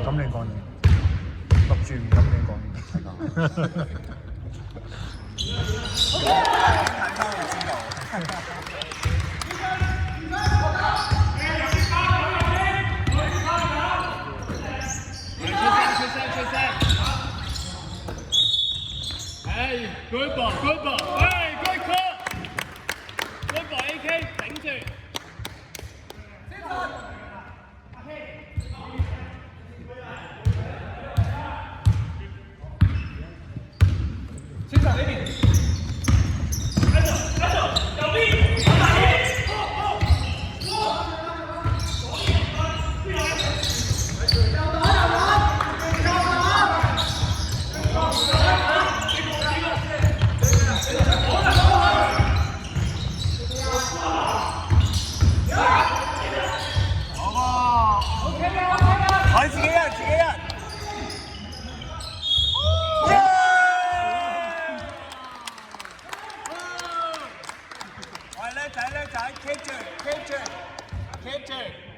咁你講嘢，錄住唔咁你講嘢。Good ball, good ball. Hey, good cut. Good ball, AK. 頂住。先生呢邊。右邊。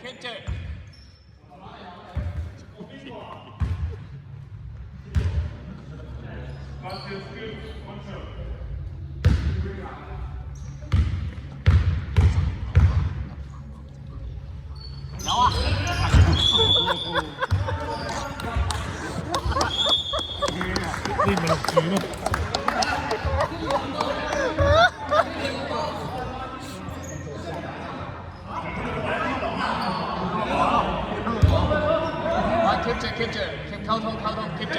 keep 住。有啊！你咪錄住咯。keep 住 keep 溝通 keep 住。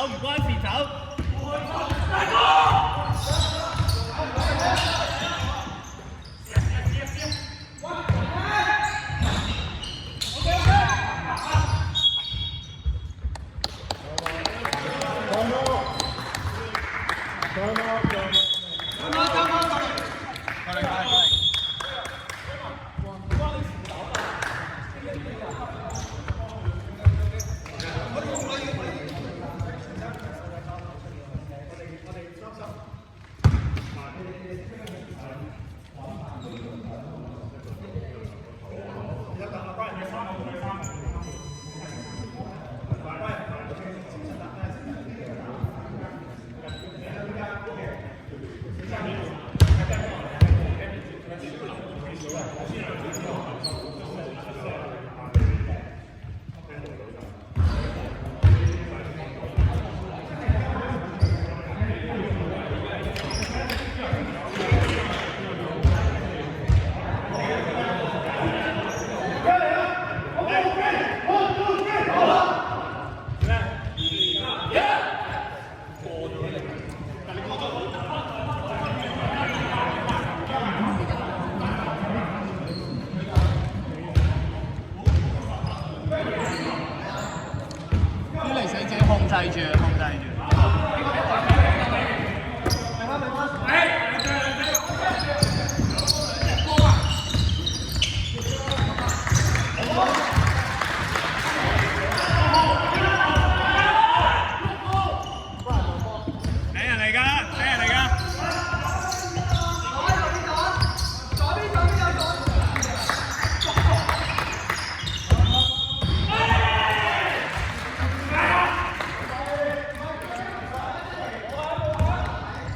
唔關事，走！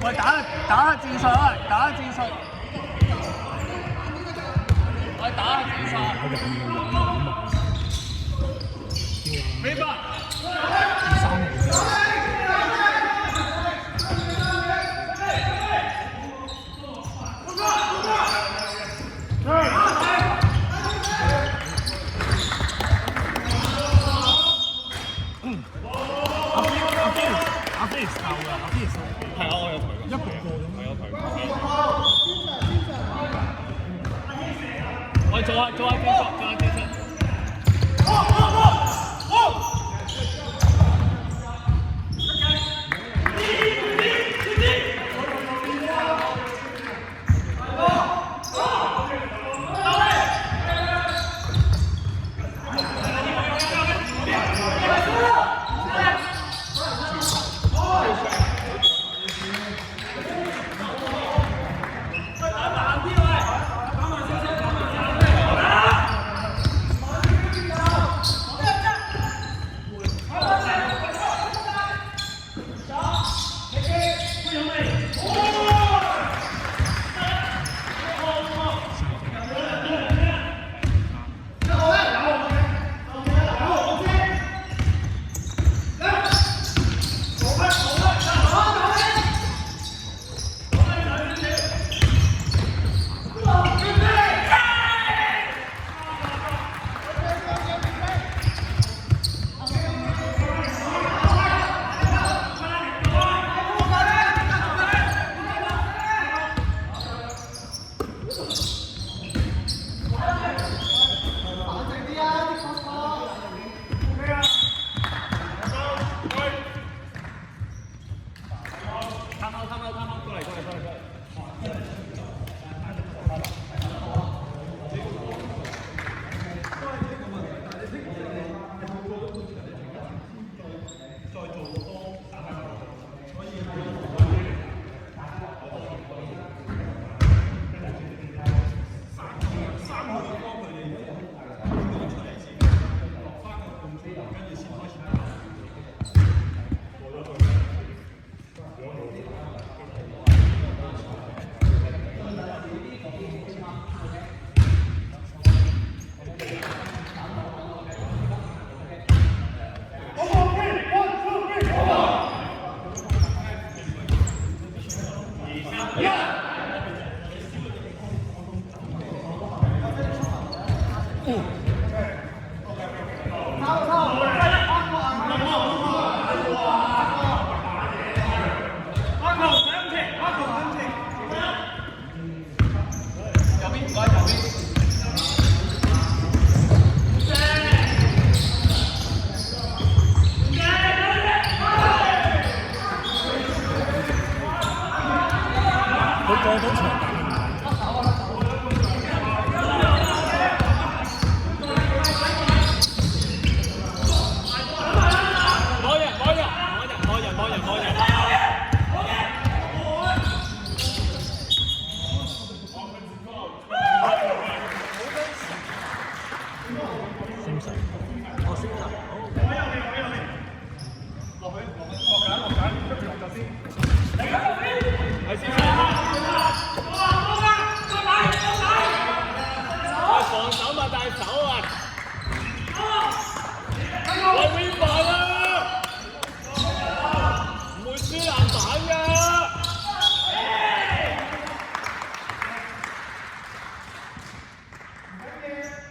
喂，打下戰術啊！打下戰術。喂，打下戰術。明白。阿飛受㗎，阿飛受。係啊，我有睇。一個過咗。係我睇。我做下技術。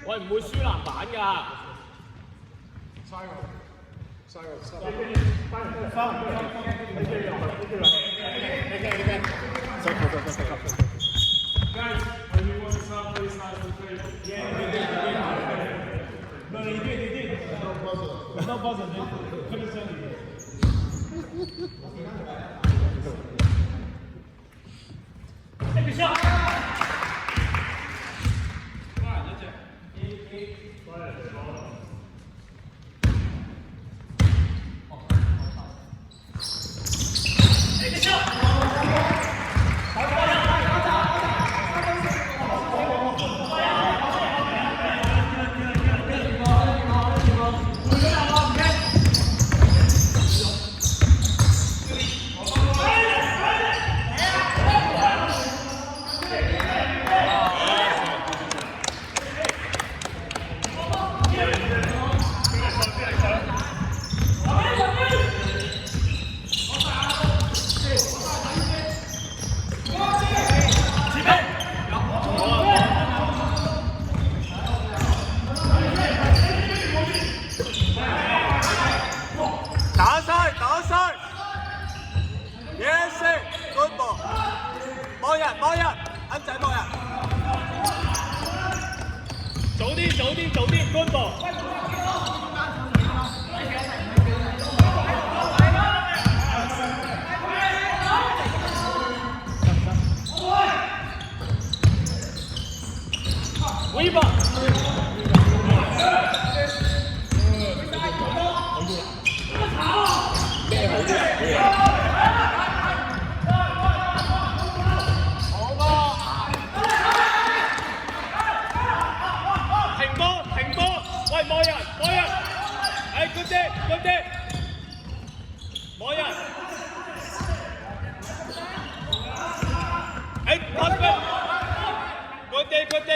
喂，唔會輸籃板㗎。，good ball，冇人，啱仔冇人。早啲 good ball。回吧。停波，喂冇人，哎 good day，冇人，哎 pass good day。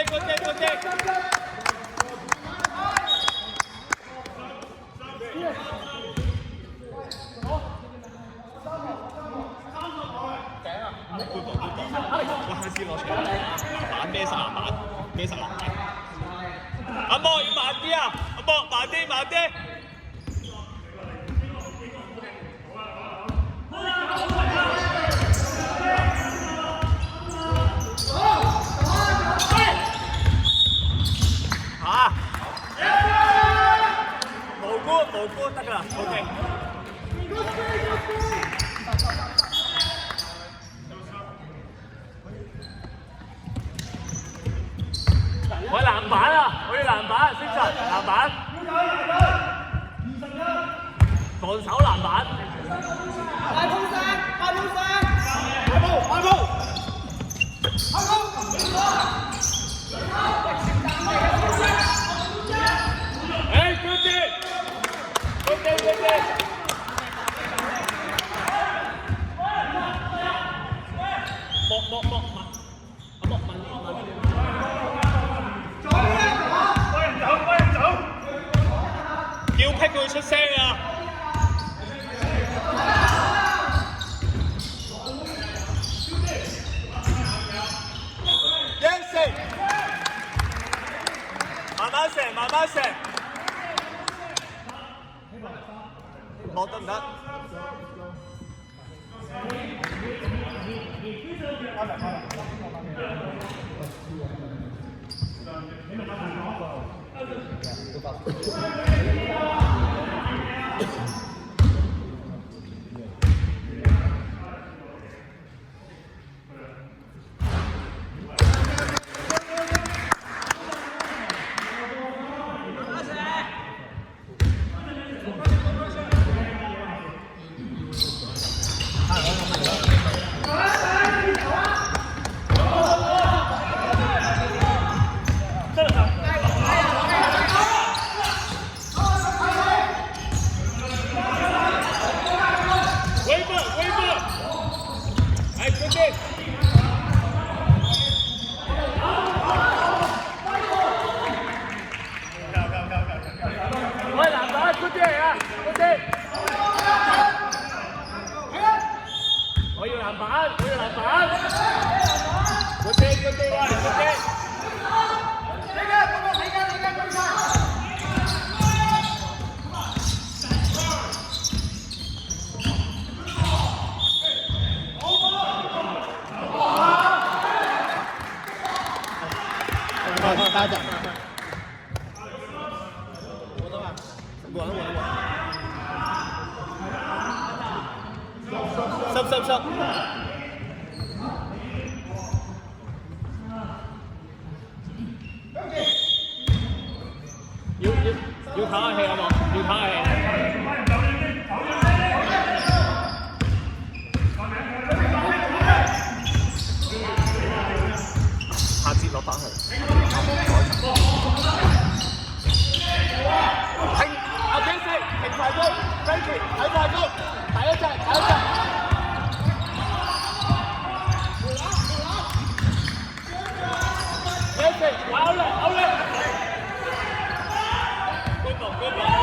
我下次落場板孭實籃板。阿莫要慢啲啊！阿莫慢啲。無辜得㗎啦 ，OK。我籃板啊！我要籃板，星辰籃板，防守籃板。快步！哎 ，good day。叫劈佢出聲啊！慢慢射，落得唔得？我要籃板！嗰啲喂，嗰啲。打陣。濕。要唞下氣好冇？要唞下氣。下節落翻去。停！阿幾四停快高 ，Frankie 睇快高，睇一隻。好力！Good ball！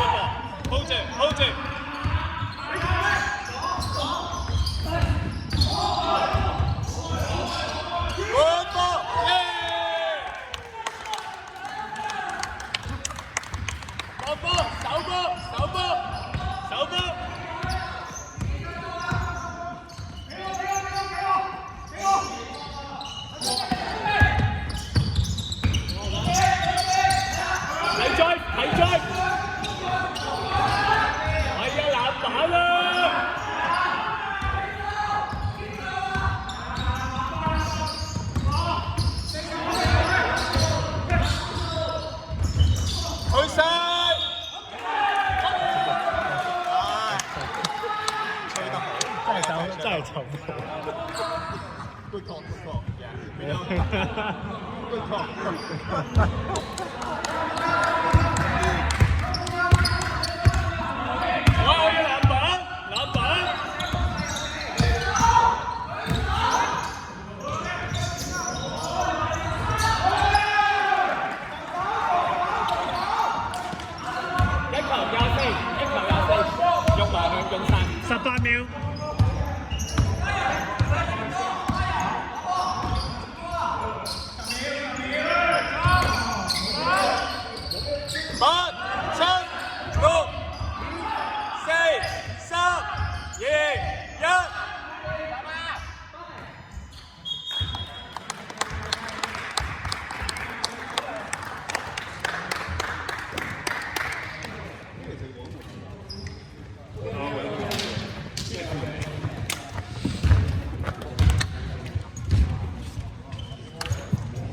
真係走。Good talk, good talk. Yeah. Good talk. 我要籃板，籃板。一球24，用埋向用晒。18秒。8、7、6、4、3、2、1。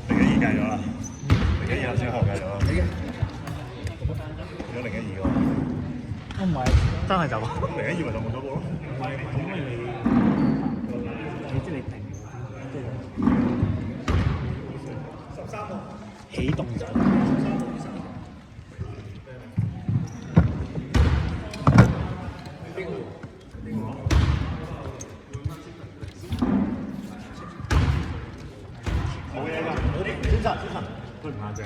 0-1計咗啦，0-1頭先學計咗啦，如果0-1喎，我唔係真係走。0-1咪就冇咗波咯。咁你即係你停，即係13個起動走。冇嘢㗎，先生，佢唔限正。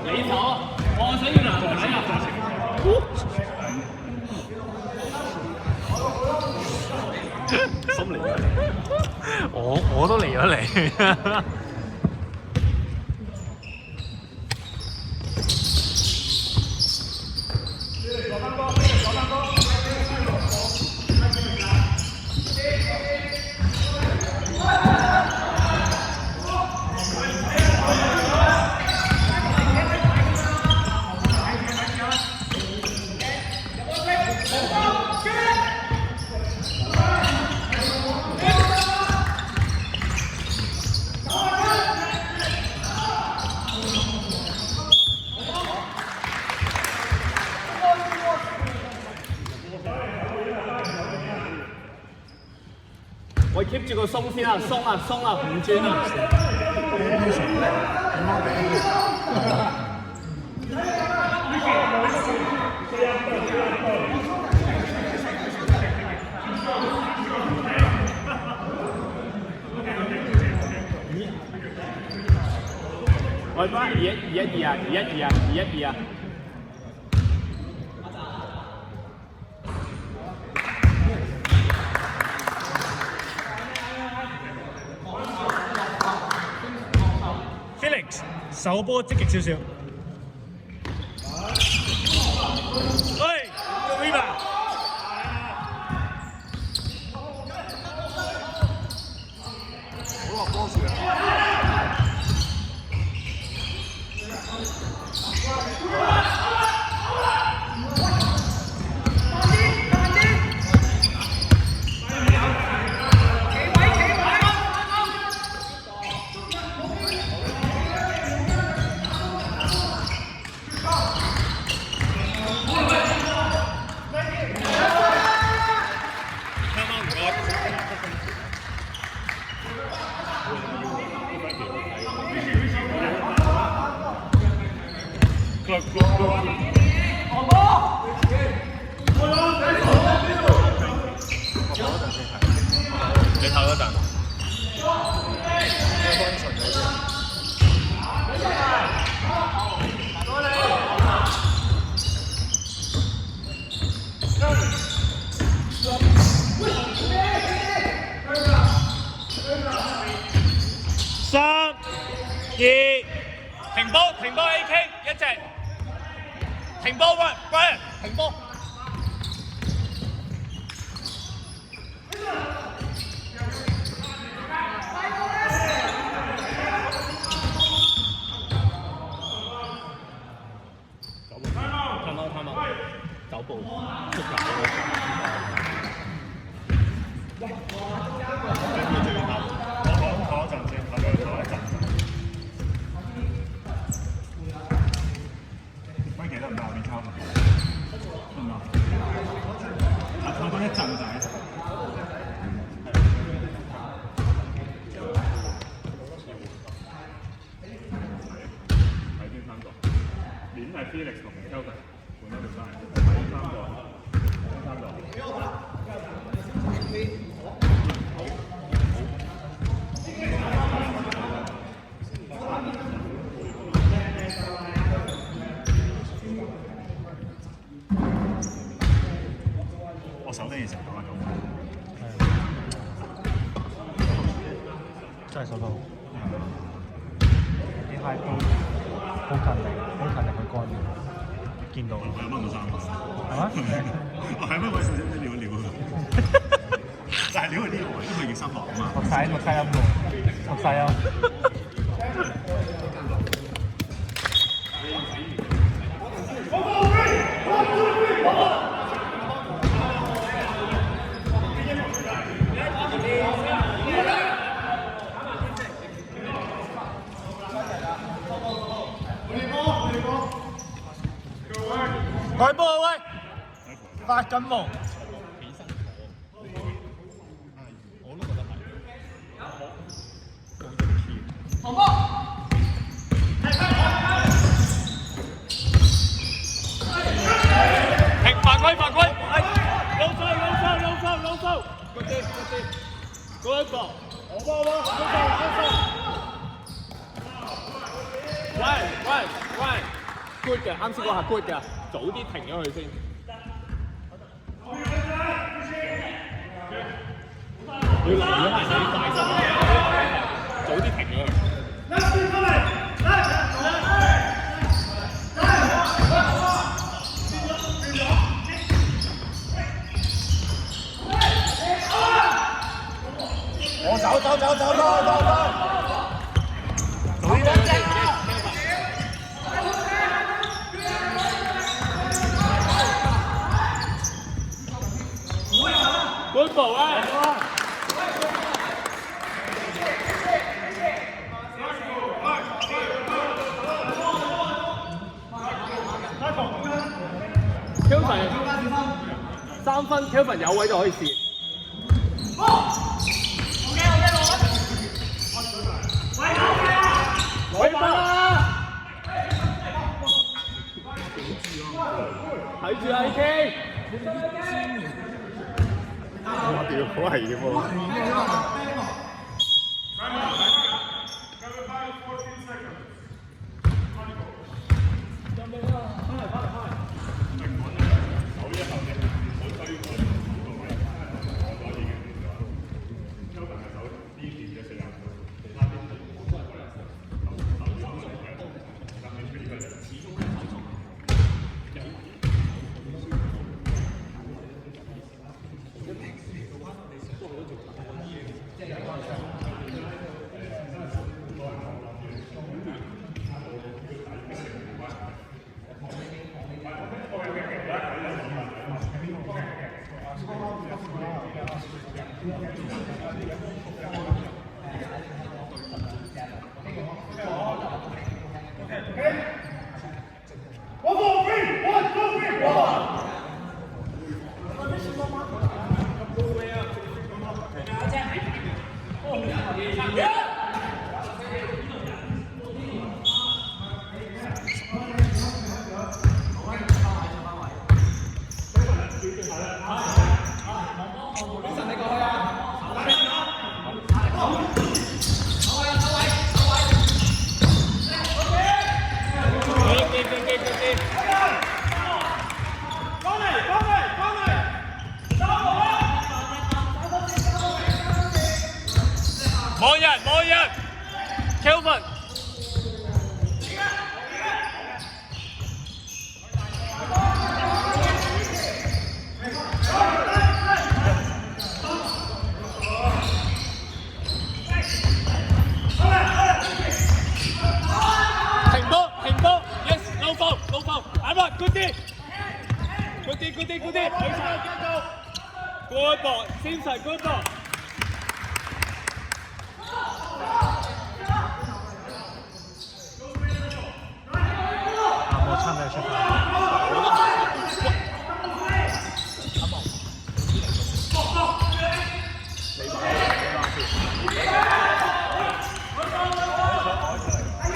你手，我想要籃板啊！心嚟㗎，我都嚟咗嚟。我 keep 住個鬆先啊，鬆啊，鬆啊，唔轉啊！我翻2-1-2啊，2-1-2啊，2-1-2啊。Felix 手波積極少少。喂 ，Riva。好落波樹啊！你唞一陣。停波AK 一隻，停波 Brian 停波。走步，足球。坐一陣先，坐一陣。威記得唔得啊？邊差唔多？得唔得？坐多一陣仔。喺邊三個？面係 Felix 同 Kelvin。換咗條衫，第三個。我手都要成咁樣做。真係手得好。啲 high 都好勤力去干擾。見到啦。我有乜冇衫？係嘛？我係乜位小姐撩一撩啊？就係撩佢呢個位，因為要收落啊嘛。學晒音喎，學晒音。改波啊喂！發緊夢。我都覺得係。紅波。停犯規！老數。嗰啲。嗰一個。紅波喎，喂 ，good 嘅，啱先嗰下 good 嘅，早啲停咗佢先。要留意下你快速，早啲停咗佢。我走！早啲Good ball 啊！Kelvin 3分 ，Kelvin 有位就可以試。喂吧！睇住啊 AK！ 我屌，好危險喎！冇人 ，Kelvin。ball，先神 good ball。阿莫差唔多出發。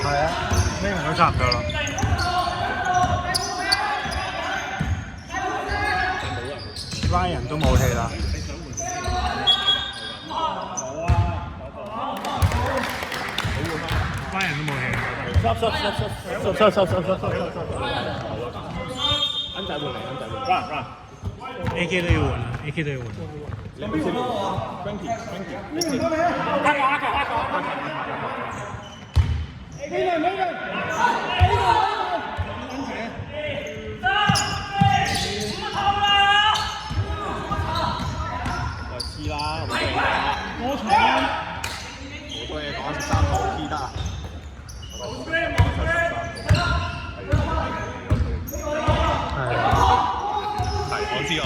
係啊，呢個都差唔多啦。Ryan 都冇氣啦。Ryan 都冇氣。安仔會嚟，安仔會嚟。 AK 都要換啦，AK 都要換。我知啦，好多嘢講，13號 P 得啊。我知，佢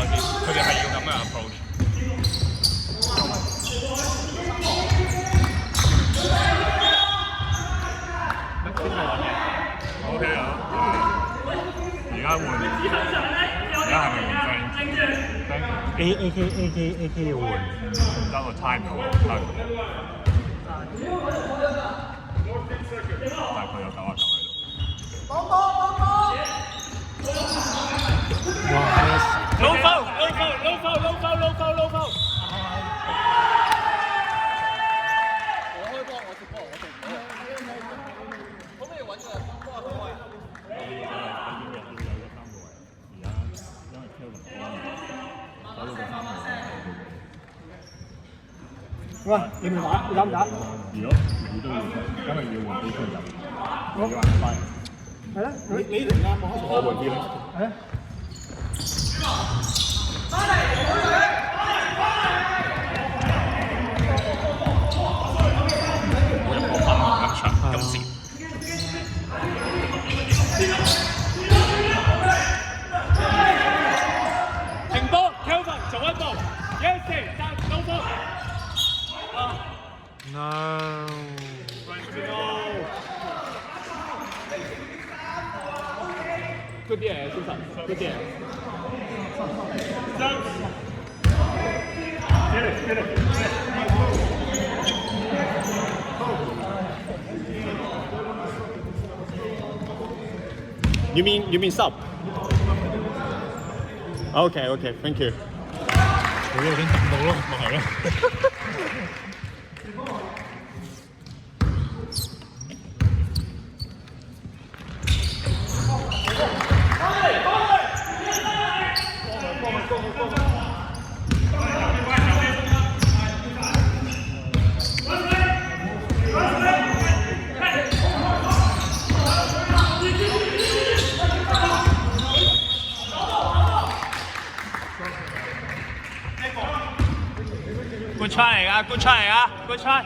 哋係要咁嘅 approach。OK 啊，而家換，而家係咪換 AK 要換。得個 time 咗，大概有99喺度。哇！ low foul low foul low foul low foul low foul low foul。我開波，我接波，我接波。可唔可以揾個人幫我開啊？喂，你唔打，你打唔打？如果你都要，因為要換 B 區入，要換翻。係啦，你唔啱我我換 B 啦。係啊。我翻埋一場今次。停波 ，Kelvin 做一步 ，Yes， 但no ball。No。Good 啲嘢，先生，good 啲嘢。You mean sub? Okay, thank you. 佢有啲感到咯，咪係咯。Good try 嚟㗎 ，good try 嚟㗎 ，good try。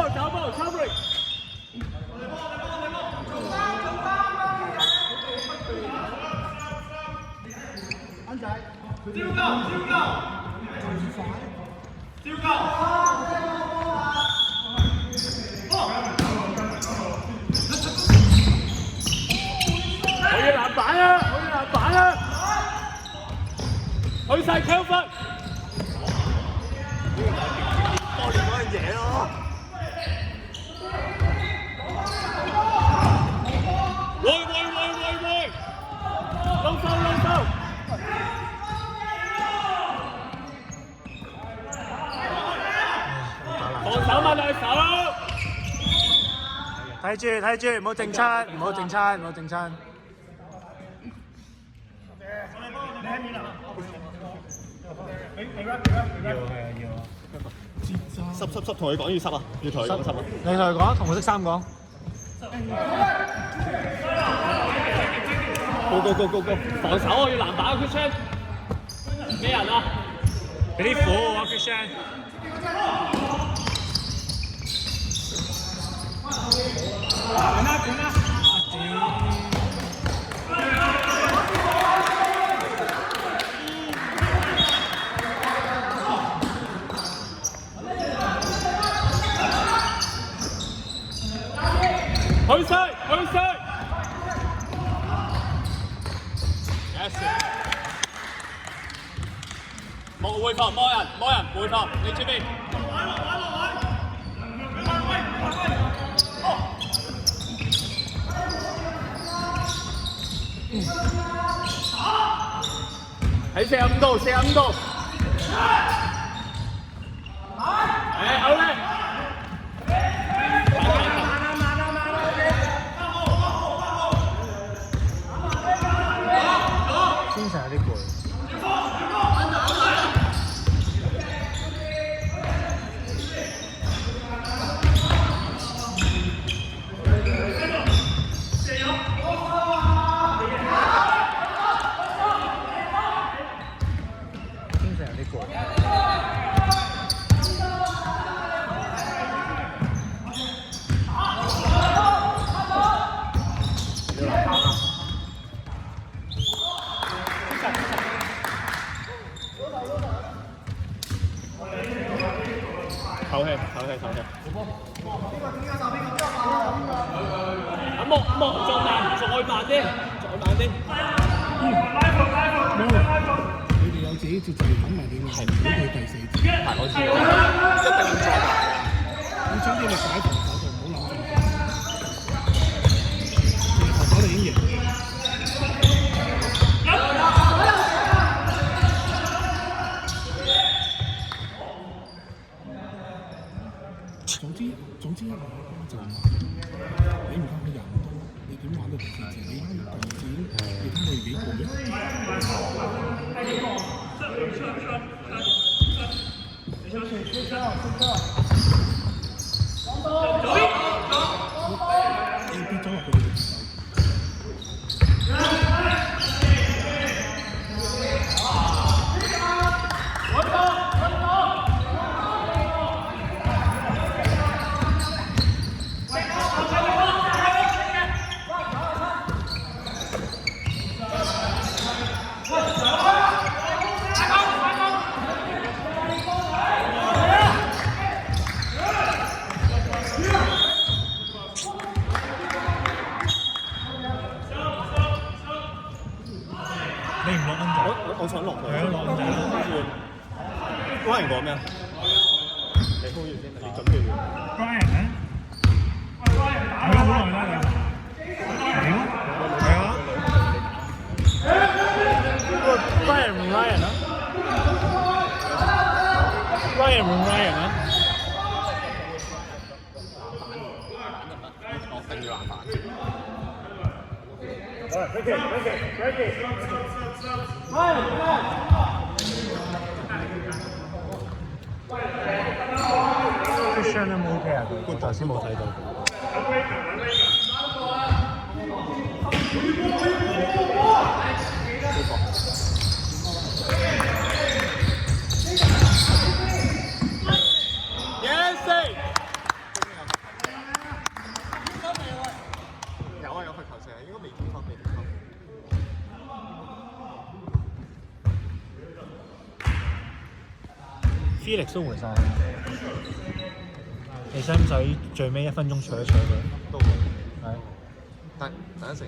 走步 ，cover。安仔，可以籃板啊！去晒 Kelvin。多練嗰樣嘢咯。會，撈收。防守嘛，兩手。睇住，唔好整親。要係啊要啊。濕同佢講要濕啊，要同佢講濕啊。你同佢講，同紅色衫講。Go！ 防守啊，要籃板啊 ，Christian。咩人啊？俾啲火啊 ，Christian。去勢 ！Yes。冇回防，冇人回防，你這邊。喺45度。好咧。精神有啲攰。精神有啲攰。唞氣。阿莫再慢啲。你哋有自己節奏，等埋你係唔到佢第四節。係我知，一定要再大。咁總之你擺防守就唔好諗住。防守你已經贏。總之就你唔怕佢人多，你點玩到第四節？你啱第二節你睇佢幾個咩？你跌咗落去。你唔落 under？我想落佢。係啊，落 under 啦。關人講咩啊？你 hold 住先，你準備完。Brian 咧？係啊，好耐啦你。係啊。Brian 唔 Ryan 啊 ？Brian 唔 Ryan 啊？我定要籃板。Christian 都冇 OK 啊，佢頭先冇睇到。有佢球射，應該未見分。Felix 都回晒，你使唔使最尾1分鐘坐一坐佢？都會。係。等一陣。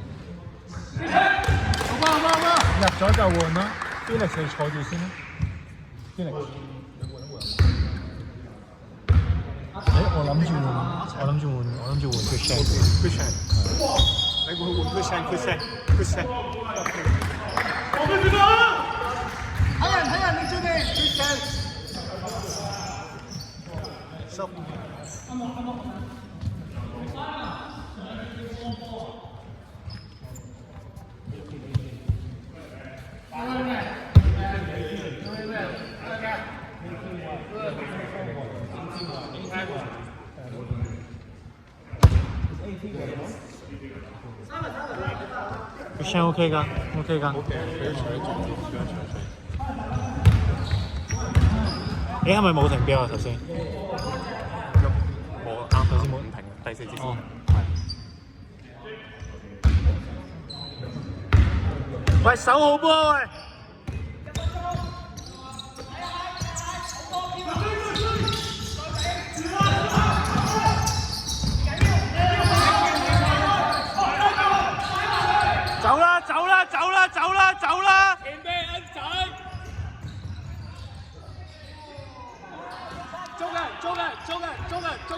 入咗就換啦 ，Felix 你坐住先啦 ，Felix。我諗住換 Christian。你會換 Christian。睇人，你出嚟 Christian。個聲 OK 㗎，OK 㗎。OK，俾佢搶中，俾佢搶出。你係咪冇停表啊？頭先？我啱頭先冇唔停，第4節先。哦係。喂，手好波喂！走啦！走啦！走啦！走啦！走啦！前邊恩仔，中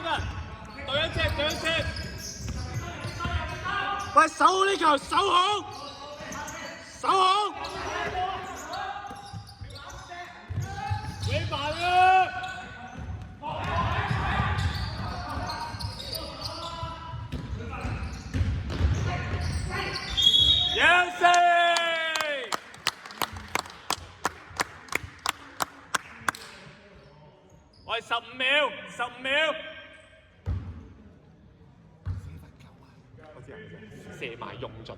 人，隊一隻，喂，守好呢球，守好，守好！你慢啊！有四。喂，15秒。我知啊，射埋用盡佢，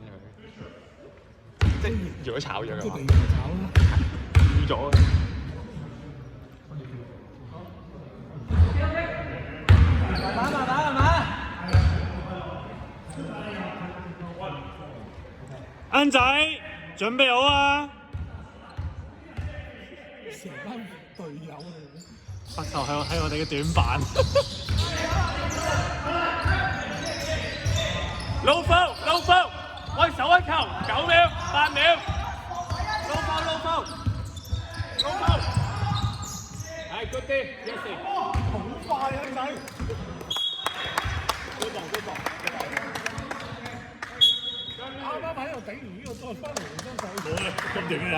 即係如果炒咗嘅話，即係第二炒啦。預咗。恩仔，準備好啊！成班隊友嚟嘅。發球喺我哋嘅短板。老夫，喂，手一球，9秒，8秒，老夫，係 good 啲 ，yes。好快啊仔！啱啱喺度頂完呢個再翻嚟互相手。冇啊，咁點啊？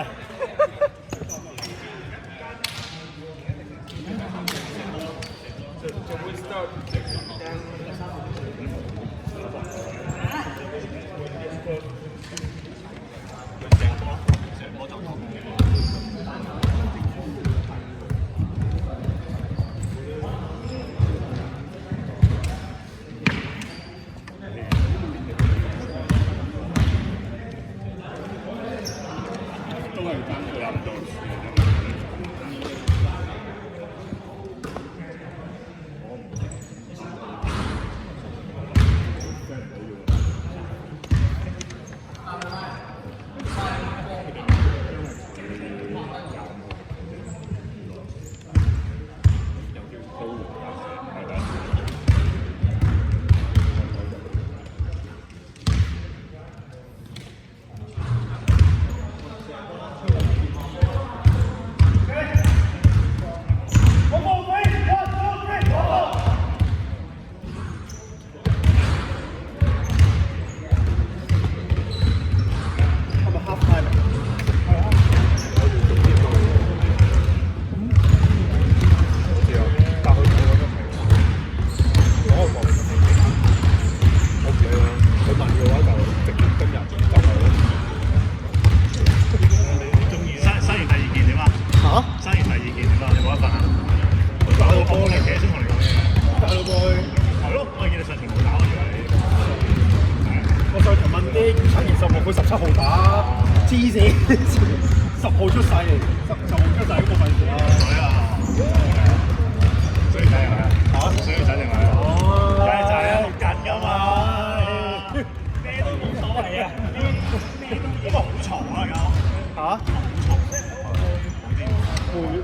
都係揀佢有唔到處。佢17號打，黐線，10號出世嚟，10號出世咁我費事啦。水仔係咪啊？嚇，水仔定係？哦，梗係就係喺度近㗎嘛，咩都冇所謂啊，咩都好嘈啊有。嚇？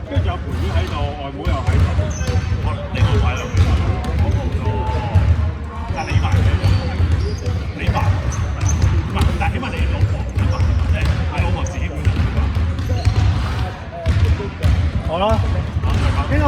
跟住有培院喺度，外母又喺度，你個位咯，但你埋你埋，但起碼你老婆你埋啫，老婆自己本身明白。好啦，呢個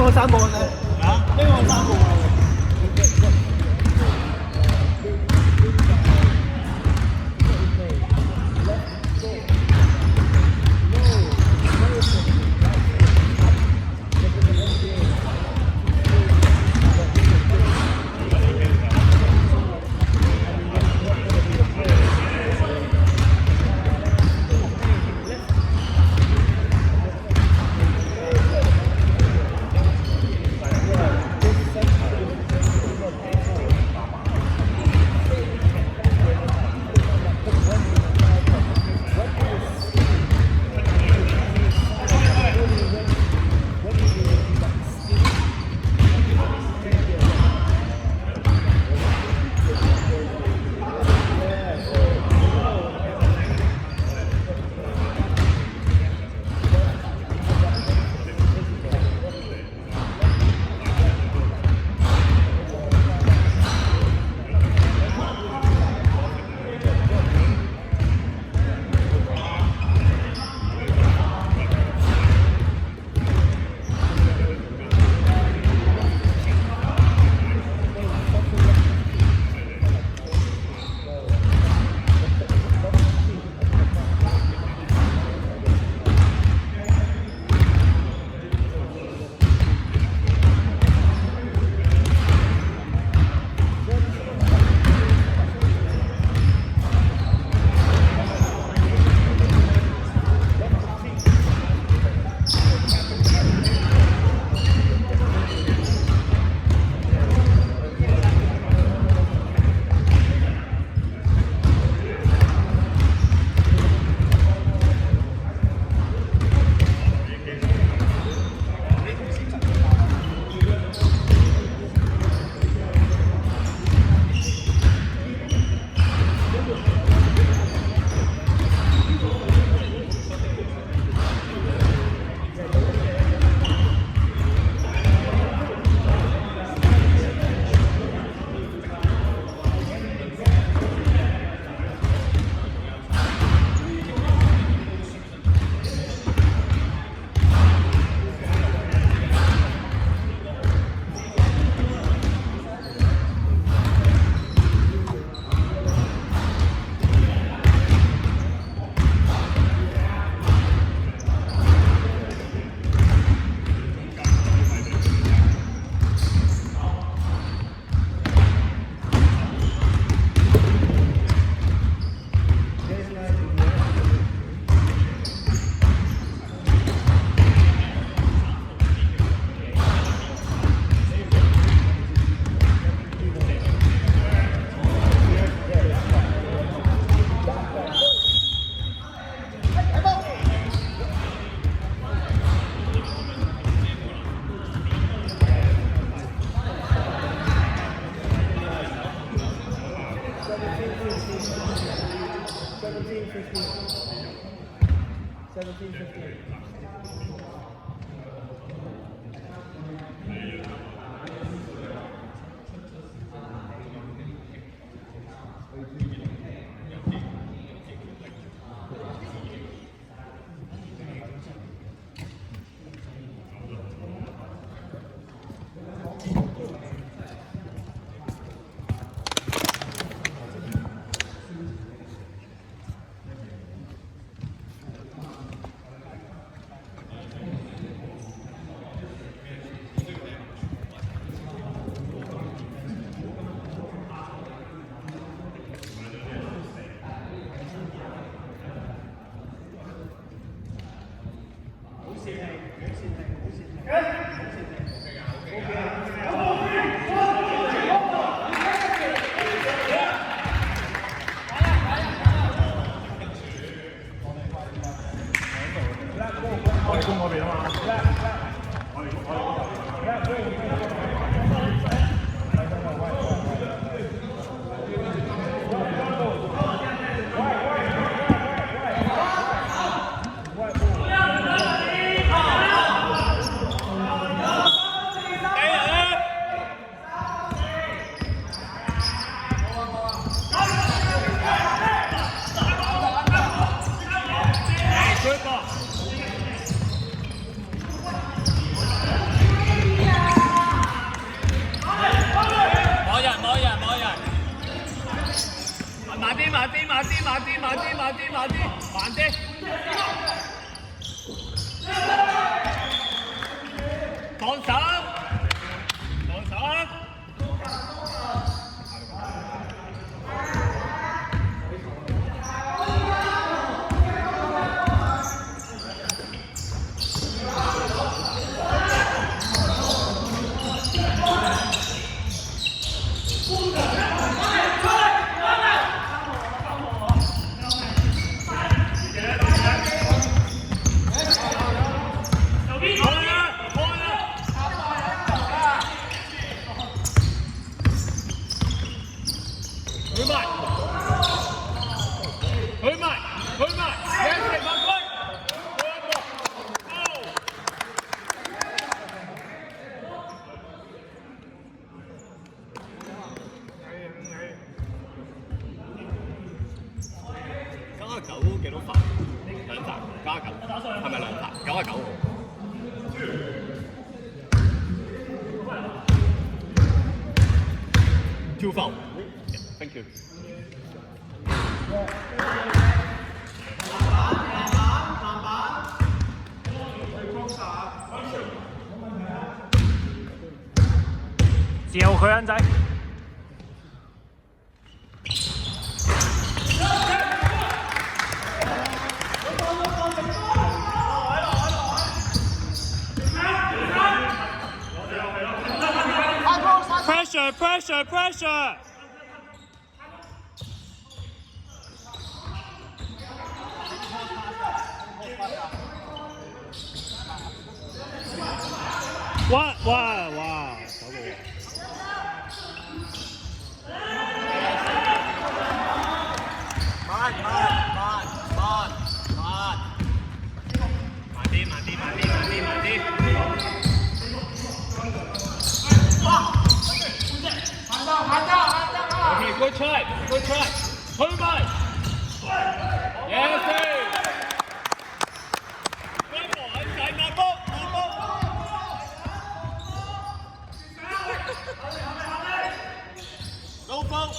我哋攻嗰邊啊嘛。慢啲。放手，放手。99幾多分？兩分加9，係咪2分？99。2 foul. Thank you. 嚼佢恩仔。Pressure, pressure, pressure! What? Wow, wow. Okay, good try, good try. Hold on. Yes, sir. Good boy, inside my boat, my boat. Go boat.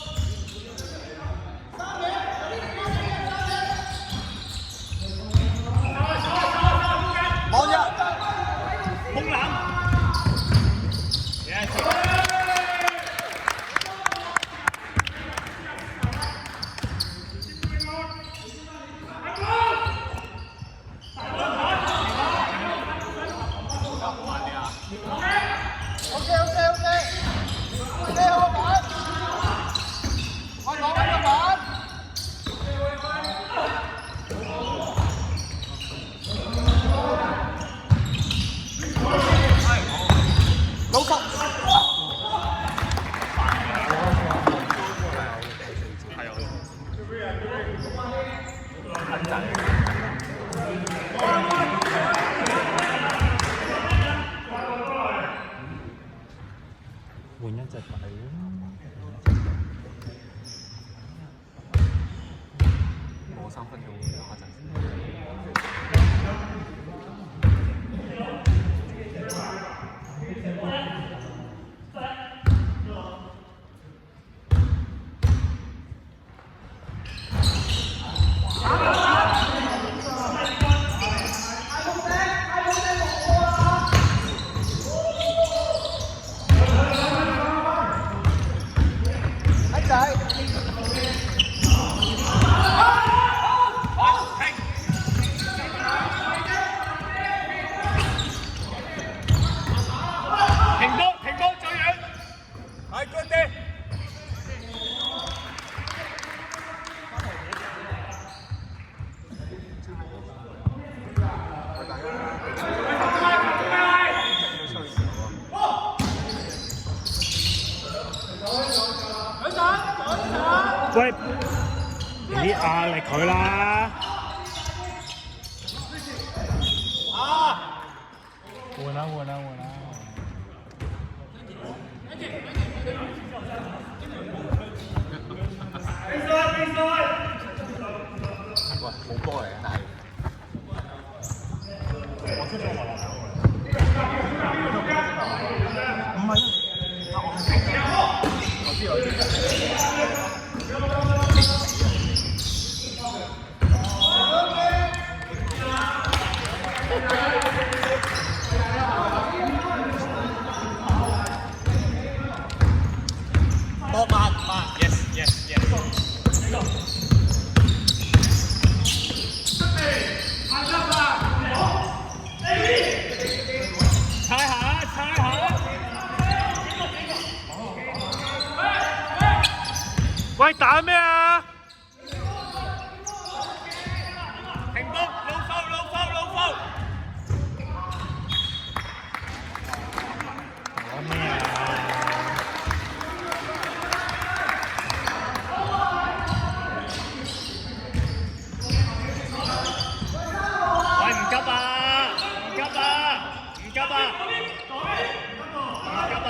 冇人，空籃。Yes, sir. 換一隻底我3分鐘打一陣。喂，俾啲壓力佢啦！換啦換啦換啦！喂，冇波嚟嘅，但係我出咗我啦。唔係啊，我知我知。波慢慢 ，yes yes yes。踩下踩下。喂，打咩啊？停波，老手老手老手。講咩啊？喂，唔急啊！唔急啊！唔急啊！唔急啊！喂！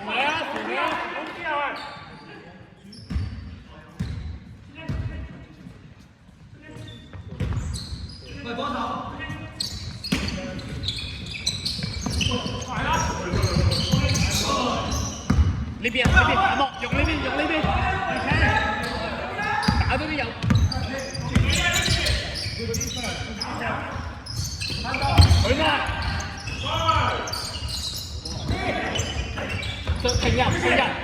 扶你啊！扶你啊！好之後啊！呢邊啊！呢邊阿莫用呢邊用呢邊，打到啲油。佢嘛？停入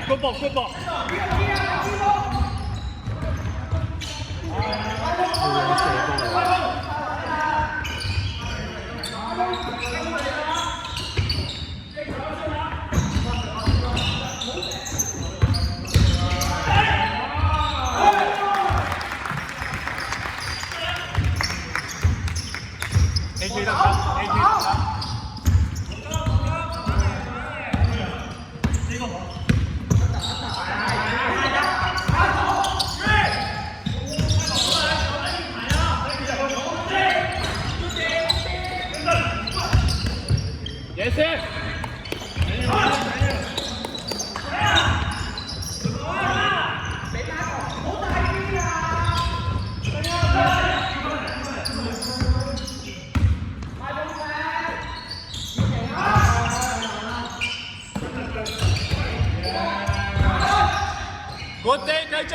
，good ball good ball。A G 得唔得 ？A G 得唔得？Yes sir。Good day，繼續。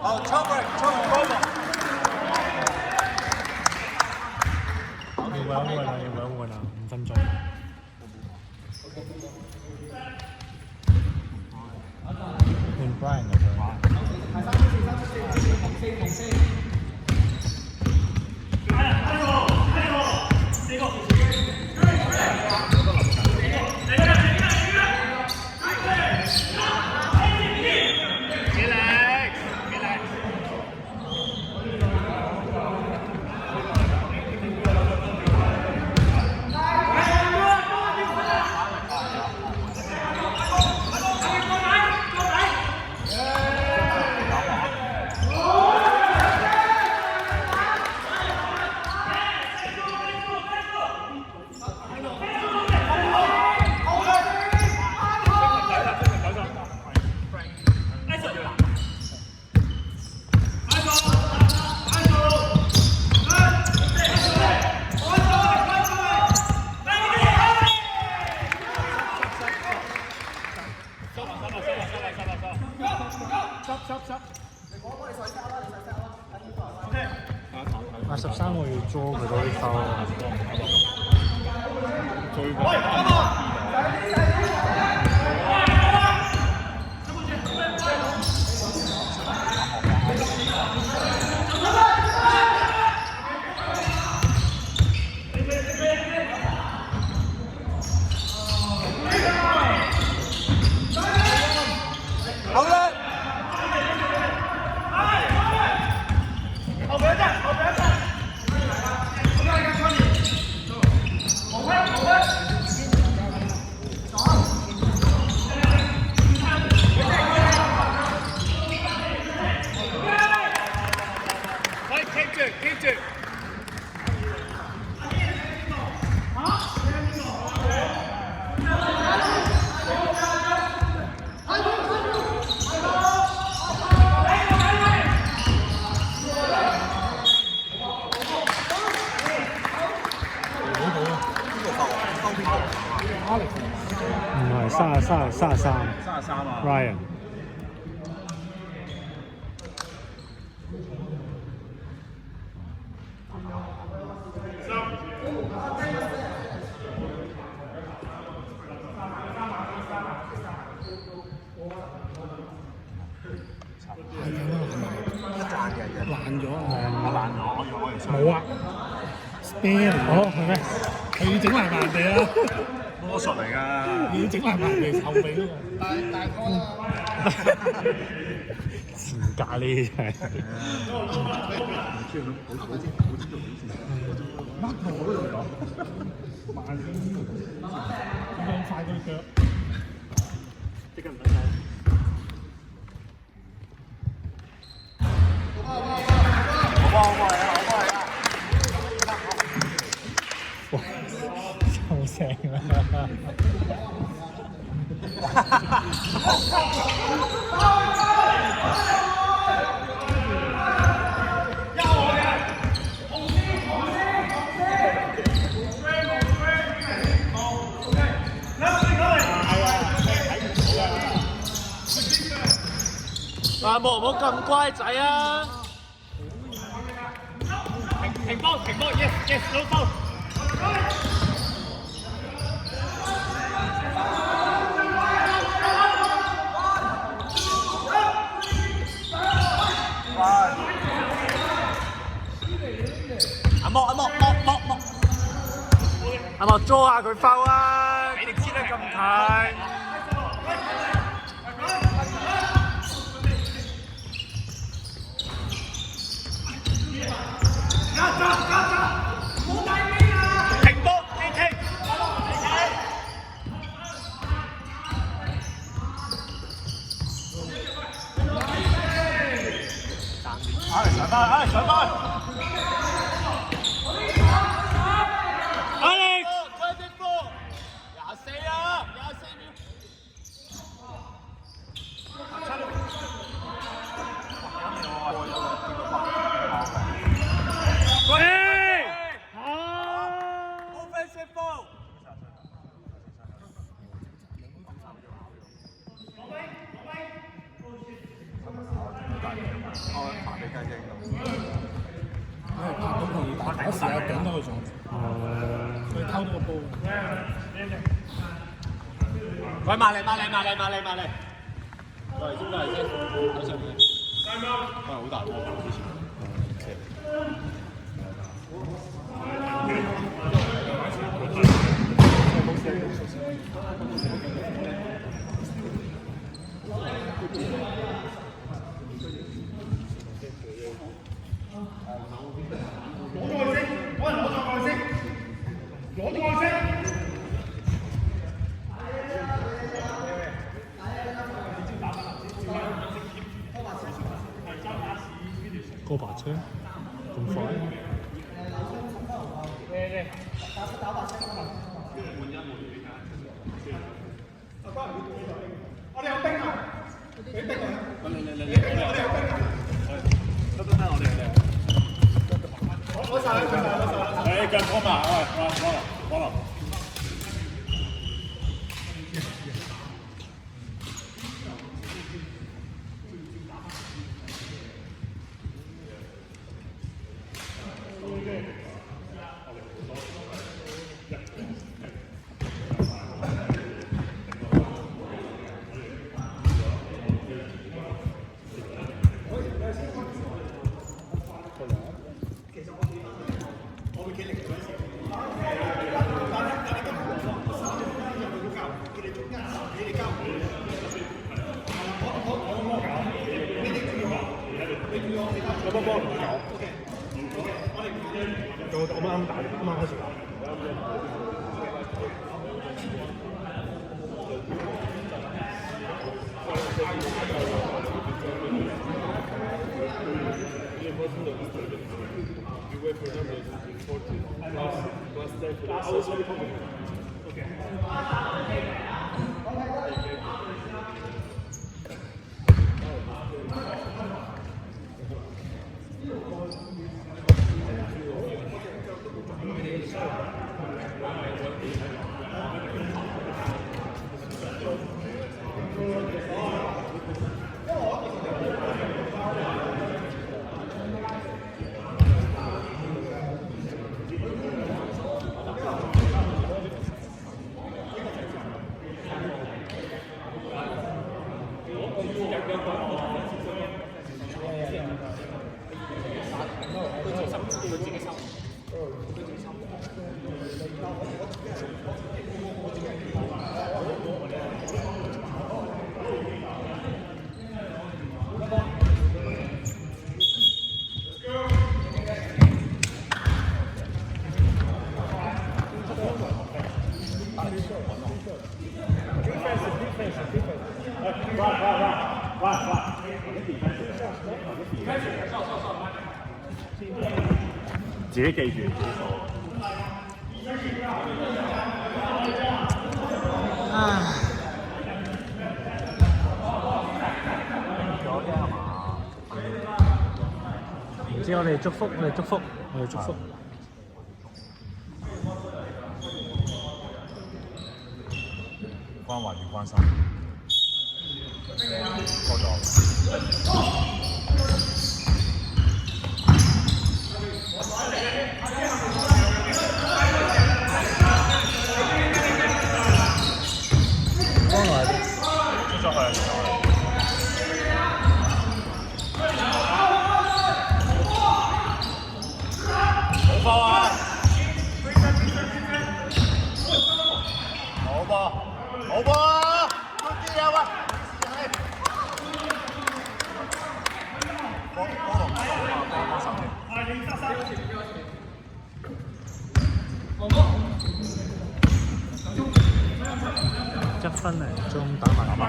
好，抽過嚟，抽過嚟。要換啦要換啦5分鐘。換 Brian 入去。Yes 買13個月租佢都收啊！最貴。唔係33啊 Ryan。爛咗啊！冇啊 spare 哦，係咩？係要整爛人哋啊！魔術嚟㗎。要整爛人哋後備嗰個。大哥啦！賤格呢啲係。乜圖都有咗，慢啲，咁快對腳，即刻唔得睇。喂，收聲啦！阿莫唔好咁乖仔啊！停波，yes yes，no foul。阿莫捉下佢 foul 啊！你哋知得咁近。停波，停！上班！Alex，快啲波！24啊，24秒。Offensive ball。拍到佢打時啊，頂到佢上，佢偷到個波。喂，埋嚟！過嚟先，喺上面。好大波之前。高白車咁快？我哋有冰啊！俾冰啊！誒，腳拖埋，幫啦。我啱打，啱開始打。自己記住自己數。唔知我哋祝福，我哋祝福，我哋祝福。關懷與關心。過咗。幫來出咗去。好波啊！好波，好波啊！快啲啊！喂，1分嚟鐘打埋打埋。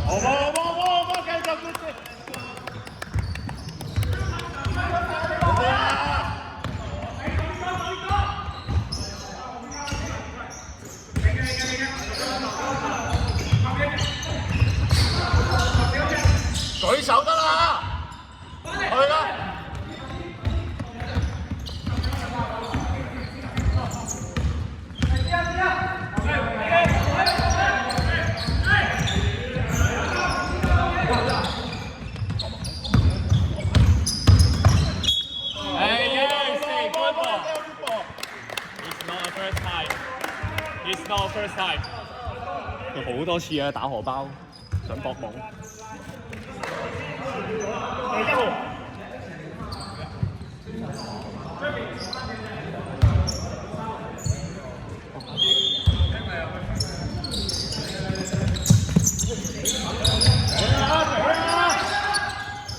好波好波好波，繼續繼續。好波啊！舉手得啦，去啦！It's not first time。佢好多次啊，打荷包，想搏懵。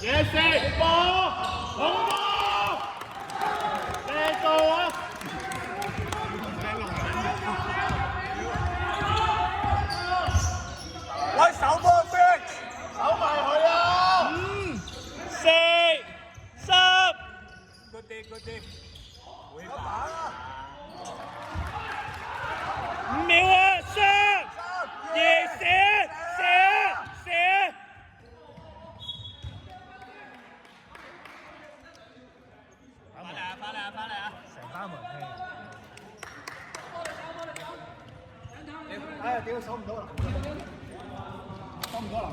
野食波，好波，靚到啊！喂，手波 back， 守埋佢啊！4、3， good啲，會打啊！5秒啊！3、2、射！翻嚟啊！成班門氣。哎呀，屌，守唔到啦！守唔到啦！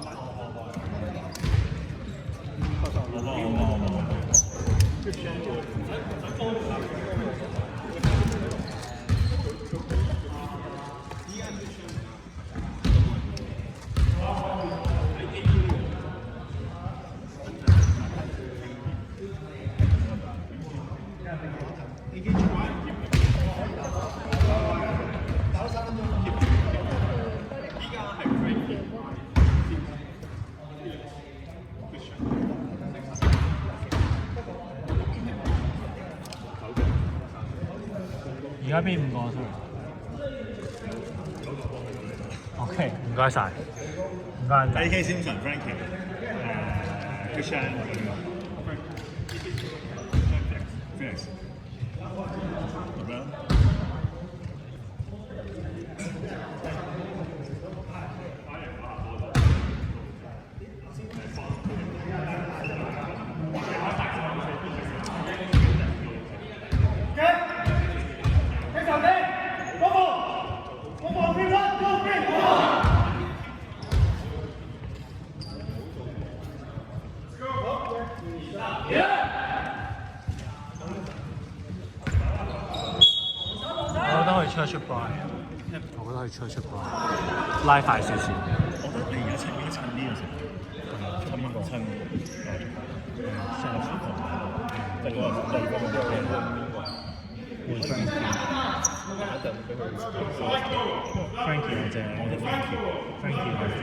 家邊5個 sorry。OK， 唔該晒，唔該。AK Simpson、Frankie、Christian、Felix， 點樣？出波，我覺得可以出波，拉快少少。我覺得你而家應該趁呢個時候，趁邊個？趁即係嗰個對方嘅邊個？換 Frankie 或者 Frankie 或者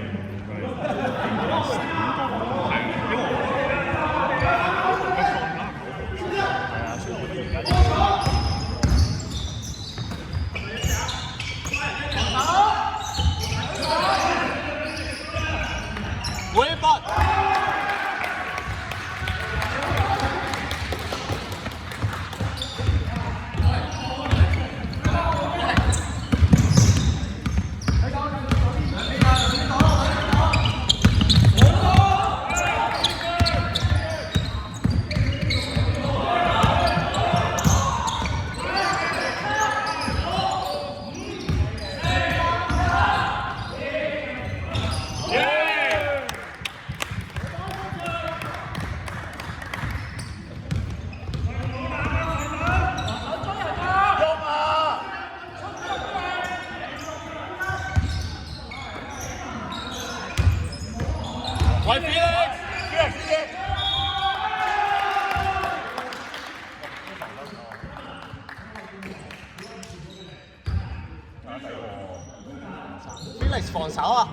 Felix 防守啊！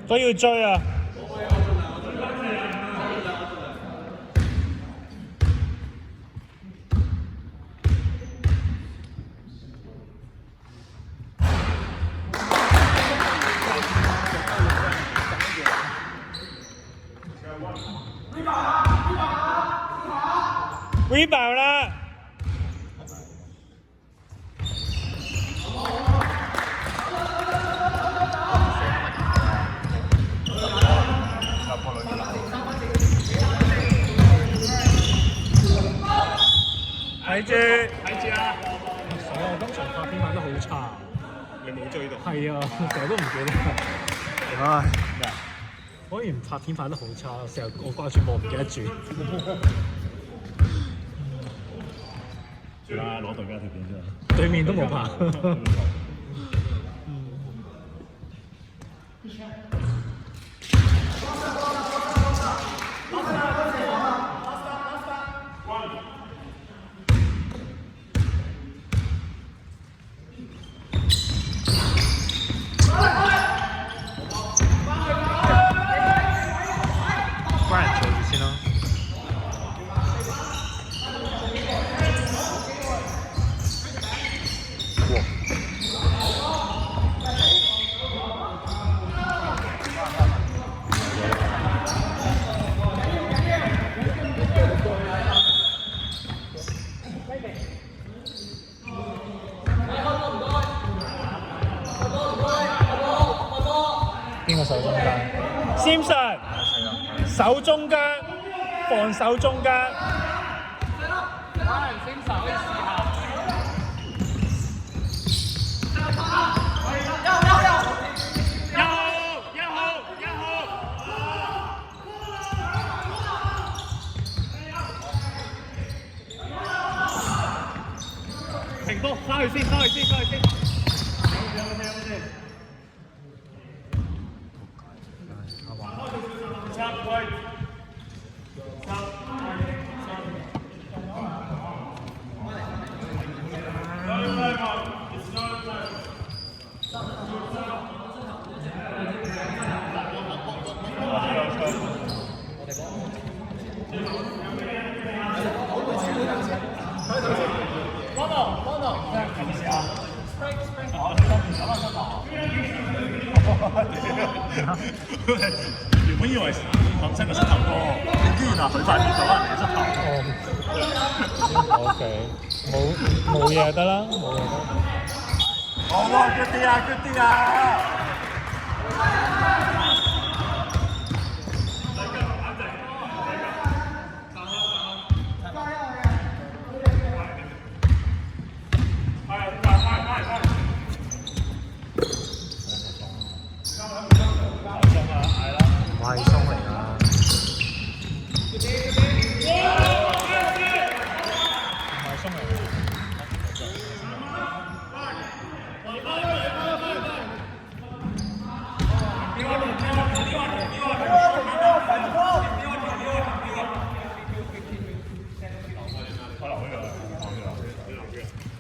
都要追啊！rebound 啦！睇住啊！我今場拍片拍得好差，你冇追到？係啊，成日都唔記得。唉，果然拍片拍得好差，成日我掛住望唔記得轉。啦，攞對家條片出嚟。對面都冇拍。邊個守中間 ？Simpson 守中間，防守中間。停波，翻去先，翻去先，翻去先。原本以為冚親個膝頭哥，點知原來佢塊面咗人哋膝頭。O K， 冇嘢得啦，冇嘢得。好啊，腳啲啊，腳啲啊！唔係鬆嚟㗎。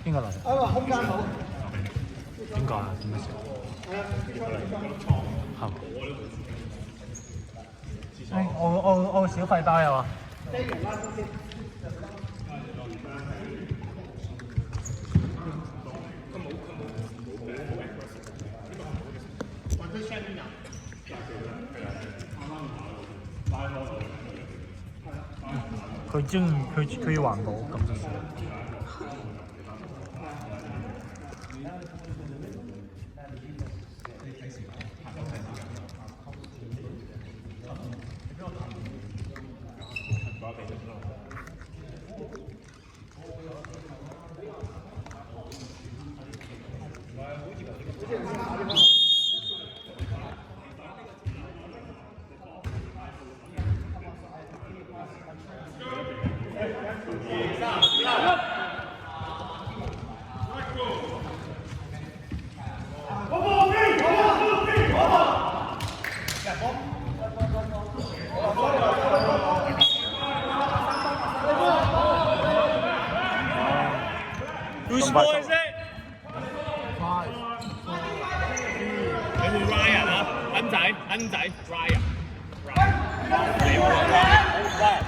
邊個嚟？空間好。邊個啊？點解事？係。我小費包有啊。佢中意佢要環保咁就算。Who's score is it? 你會 Ryan 啊？恩仔 Ryan。你會 Ryan。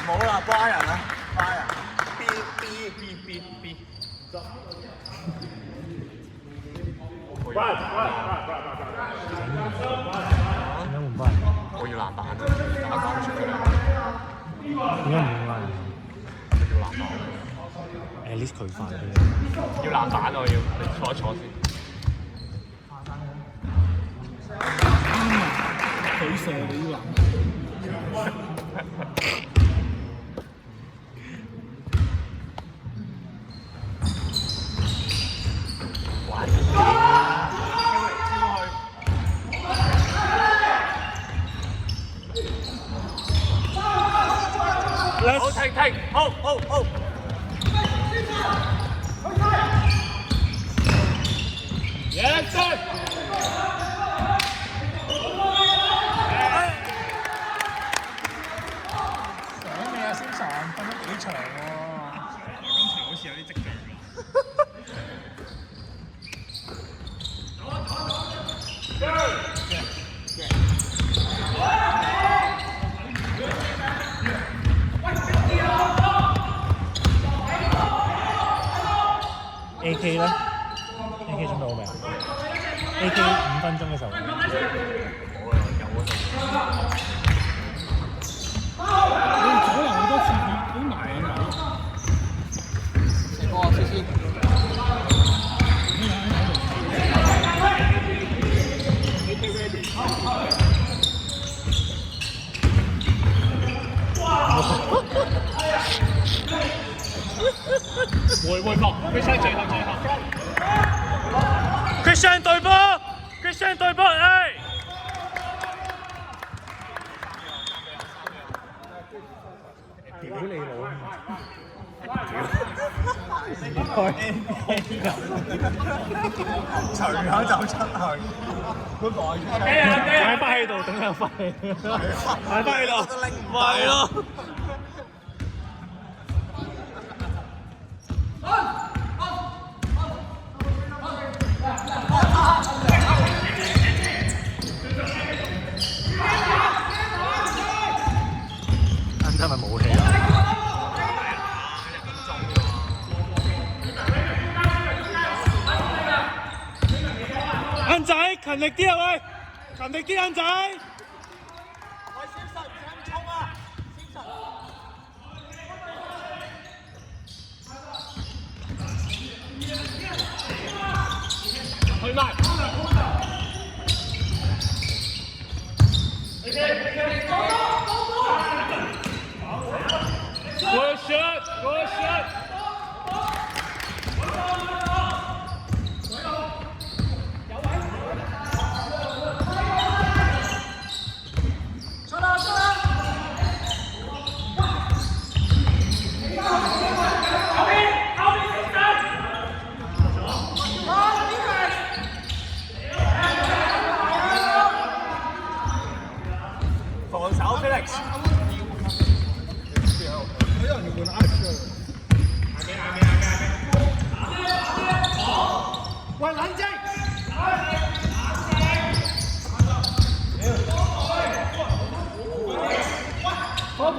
冇啦，Brian 啦，Brian。B。點解換翻人？我要籃板啊！大家講唔出佢啦。點解唔換翻人？要籃板。At least 佢快啲。要籃板我要，你坐一坐先。佢射你要籃。好停，好。Yes sir。醒你啊，先生，瞓得幾長喎？今場好似有啲跡象㗎。AK 咧 ？AK 準備好未啊 ？AK 5分鐘嘅時候。你阻攔好多次，佢埋啊！成個先。回防 ，Christian 最後。Christian 對波 ，Christian 對波，哎！屌你老母！隨口走出去，佢袋住。擺翻喺度，等下翻嚟。擺翻喺度，咪咯。真係咪冇氣啊？勤力啲啊喂，勤力啲，恩仔。喂，小神唔使咁衝啊！小神。去埋。Good shot, good shot. 防守 Felix。喂，冷靜！波波，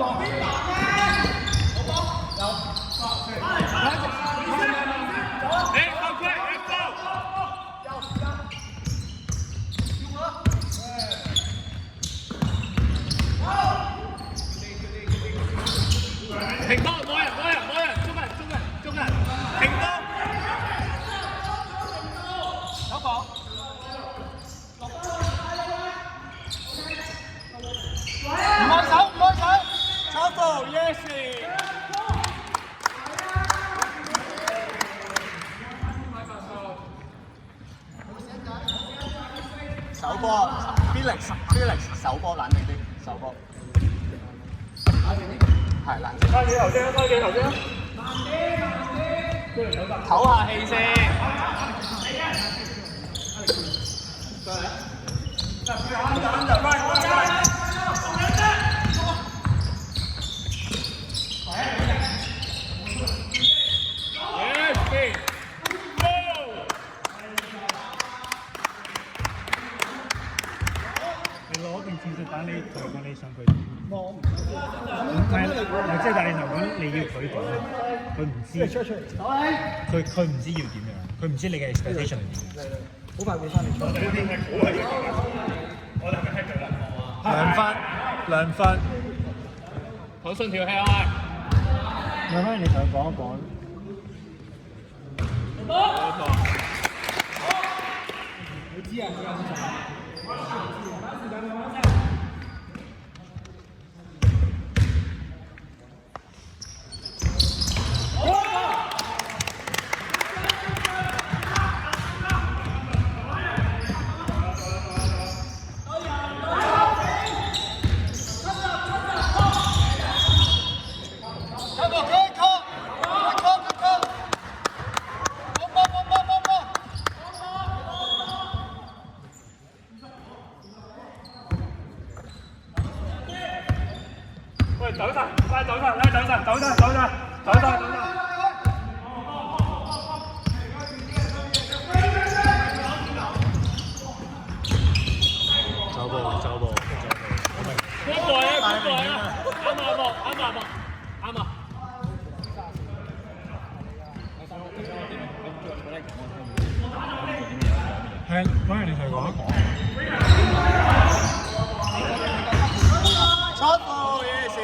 停波，冇人，中人，停波。有波。唔開手，收波 ，yes。手波 ，Felix，手波冷靜啲，手波。係冷靜。開鏡頭先，唞下氣先。你攞定戰術蛋，你同佢講你想佢點？唔係，即係但係同講你要佢點啊？佢唔知，佢唔知要點樣，佢唔知你嘅 expectation 係點。好快會翻嚟。我哋係咪 hit 咗啦？兩分。好信條氣啊！兩分，你同佢講一講。你知啊？喂，走晒！走步。邊個啊？啱啊！係，講完你同佢講一講。出波 yes。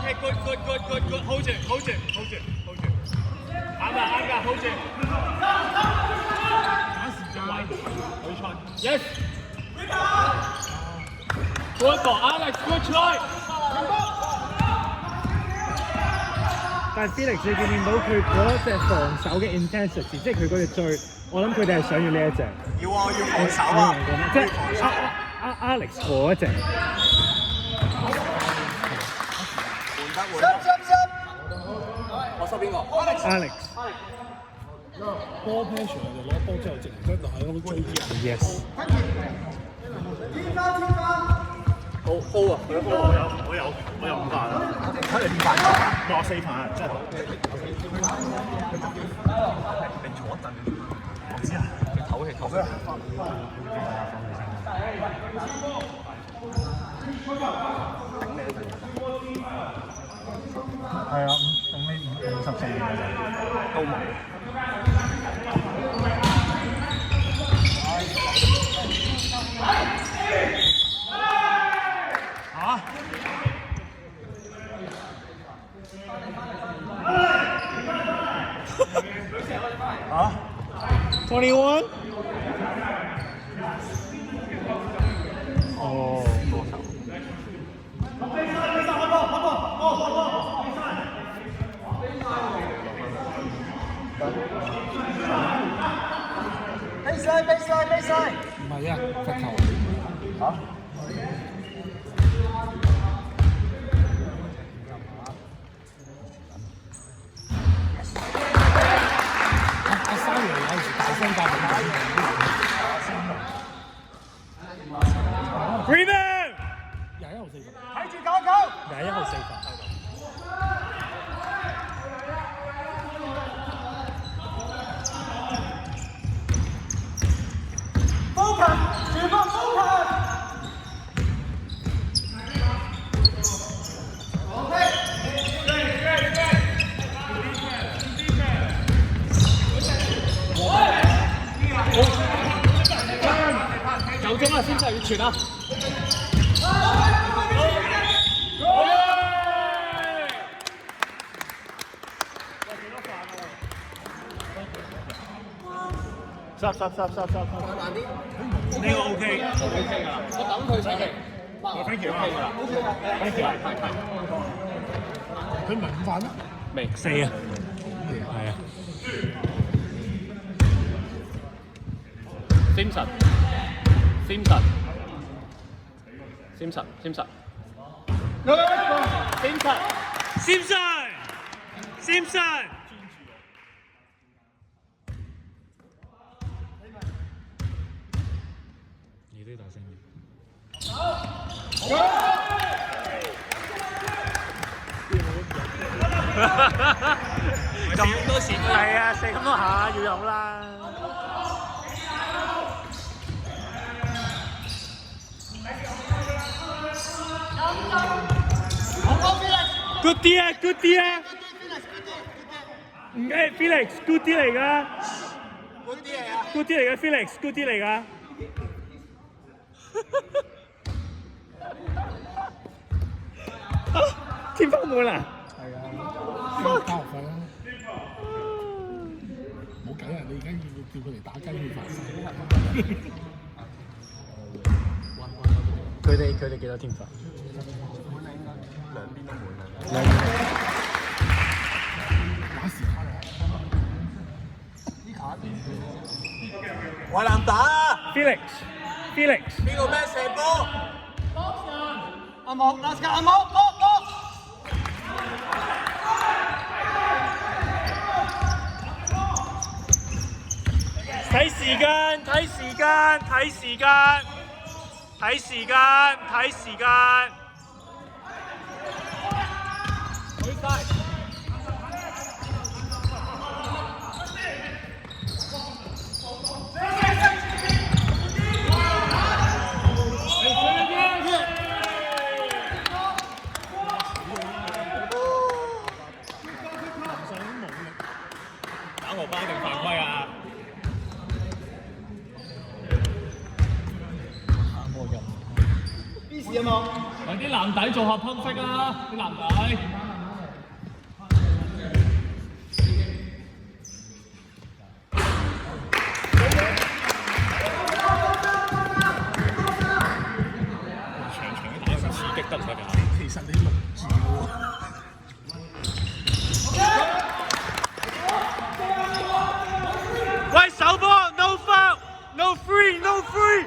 ，OK，good，hold 住，hold 住，啱㗎，hold 住。打時間位，好彩 ，yes。Good ball, Alex，good try。但係 Felix 你見到佢嗰隻防守嘅 intensity， 即係佢嗰隻追，我諗佢哋係想要呢一隻。要啊，要防守啊！即係Alex 嗰一隻。我收邊個 ？Alex。波 pressure 就攞波之後直嚟跟落喺嗰度追人。Yes。好 hold 啊！佢 hold 我有5飯啊！睇你點辦？我4飯啊！真係。你坐一陣，我知啊。唞氣。係啊，等你54年都冇。21？ 哦。Baseline。唔係啊，罰球。嚇？阿三爺有時大聲教佢。Rebound！ 21號4罰。睇住搞球。21號4罰。夠鐘啦，先就要傳啦。Stop。呢個 OK。我等佢上嚟。Thank you。佢唔係5飯咩？未4啊。係啊。Simpson。你都要大聲啲。咁多錢係啊，射咁多下要有啦。Good 啲啊 唔係 Felix，good 啲嚟㗎。good 啲嚟㗎 Felix，good 啲嚟㗎。天花滿啊！係啊，交學費啦。冇計啊！你而家要叫佢嚟打雞血飯。佢哋幾多天分？兩邊都滿啦。打時間啊！喂，南打 Felix，邊個咩射波？阿木，睇時間。打荷包定犯規啊？揾啲籃籃底做下 pump fake 啊！啲籃底。刺激得唔得㗎？其實你錄住喎。喂，手波 no foul no free no free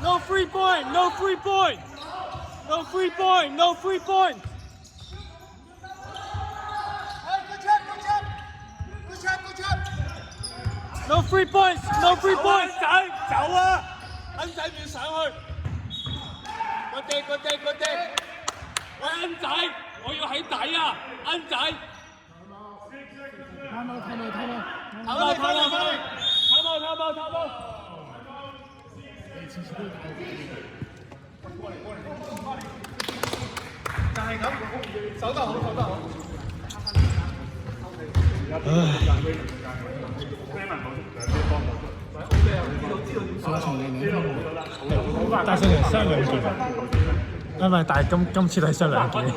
no free point no free point no free point no free point。No free points, no free points。仔走啊！恩仔要上去。good day。喂，恩仔，我要喺底啊！恩仔。偷。就係咁，守得好。但係傷兩件，唔係，但係今次都係傷兩件。係